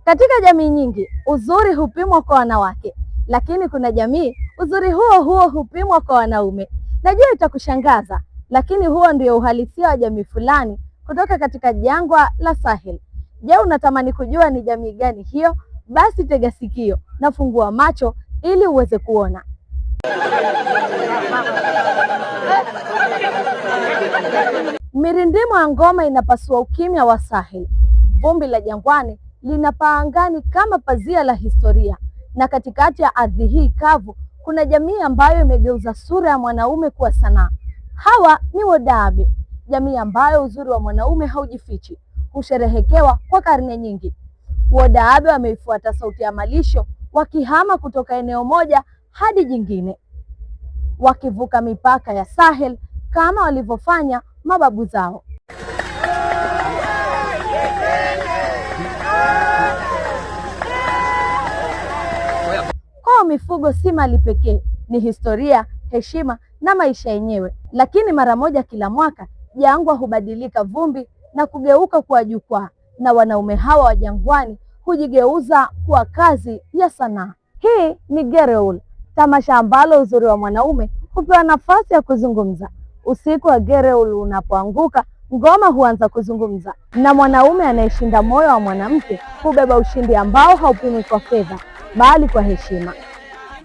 Katika jamii nyingi uzuri hupimwa kwa wanawake, lakini kuna jamii uzuri huo huo hupimwa kwa wanaume. Najua itakushangaza, lakini huo ndio uhalisia wa jamii fulani kutoka katika jangwa la Sahel. Je, unatamani kujua ni jamii gani hiyo? Basi tega sikio na fungua macho ili uweze kuona. Mirindimo ya ngoma inapasua ukimya wa Sahel. Vumbi la jangwani linapaa angani kama pazia la historia, na katikati ya ardhi hii kavu kuna jamii ambayo imegeuza sura ya mwanaume kuwa sanaa. Hawa ni Wodaabe, jamii ambayo uzuri wa mwanaume haujifichi, husherehekewa kwa karne nyingi. Wodaabe wameifuata sauti ya malisho, wakihama kutoka eneo moja hadi jingine, wakivuka mipaka ya Sahel kama walivyofanya mababu zao. Kwao mifugo si mali pekee, ni historia, heshima na maisha yenyewe. Lakini mara moja kila mwaka jangwa hubadilika vumbi na kugeuka kuwa jukwaa, na wanaume hawa wa jangwani hujigeuza kuwa kazi ya sanaa. Hii ni Gereul, tamasha ambalo uzuri wa mwanaume hupewa nafasi ya kuzungumza. Usiku wa Gereul unapoanguka, ngoma huanza kuzungumza, na mwanaume anayeshinda moyo wa mwanamke hubeba ushindi ambao haupimwi kwa fedha, bali kwa heshima.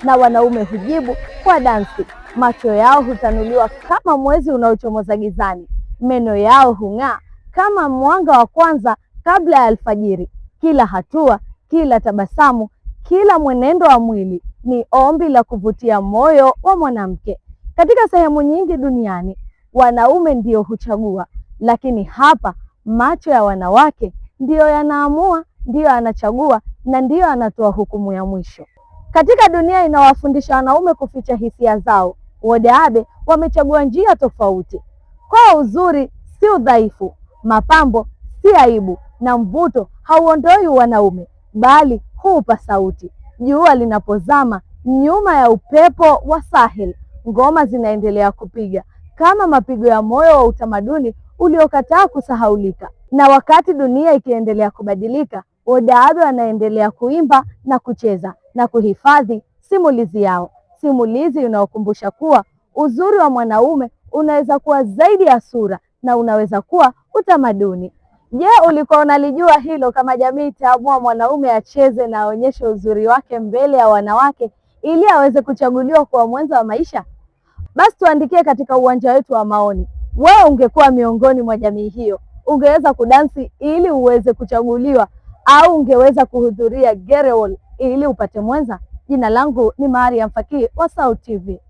Na wanaume hujibu kwa dansi. Macho yao hutanuliwa kama mwezi unaochomoza gizani, meno yao hung'aa kama mwanga wa kwanza kabla ya alfajiri. Kila hatua, kila tabasamu, kila mwenendo wa mwili ni ombi la kuvutia moyo wa mwanamke. Katika sehemu nyingi duniani wanaume ndio huchagua, lakini hapa macho ya wanawake ndiyo yanaamua, ndiyo yanachagua na ndiyo yanatoa hukumu ya mwisho. Katika dunia inawafundisha wanaume kuficha hisia zao, Wodaabe wamechagua njia tofauti. Kwa uzuri si udhaifu, mapambo si aibu, na mvuto hauondoi wanaume, bali huupa sauti. Jua linapozama nyuma ya upepo wa Sahel, ngoma zinaendelea kupiga kama mapigo ya moyo wa utamaduni uliokataa kusahaulika. Na wakati dunia ikiendelea kubadilika, Wodaabe wanaendelea kuimba na kucheza na kuhifadhi simulizi yao, simulizi inayokumbusha kuwa uzuri wa mwanaume unaweza kuwa zaidi ya sura na unaweza kuwa utamaduni. Je, ulikuwa unalijua hilo? Kama jamii itaamua mwanaume acheze na aonyeshe uzuri wake mbele ya wanawake ili aweze kuchaguliwa kuwa mwenza wa maisha, basi tuandikie katika uwanja wetu wa maoni. Wewe ungekuwa miongoni mwa jamii hiyo? Ungeweza kudansi ili uweze kuchaguliwa, au ungeweza kuhudhuria Gereul ili upate mwenza? Jina langu ni Mariam Fakii wa SAUT TV.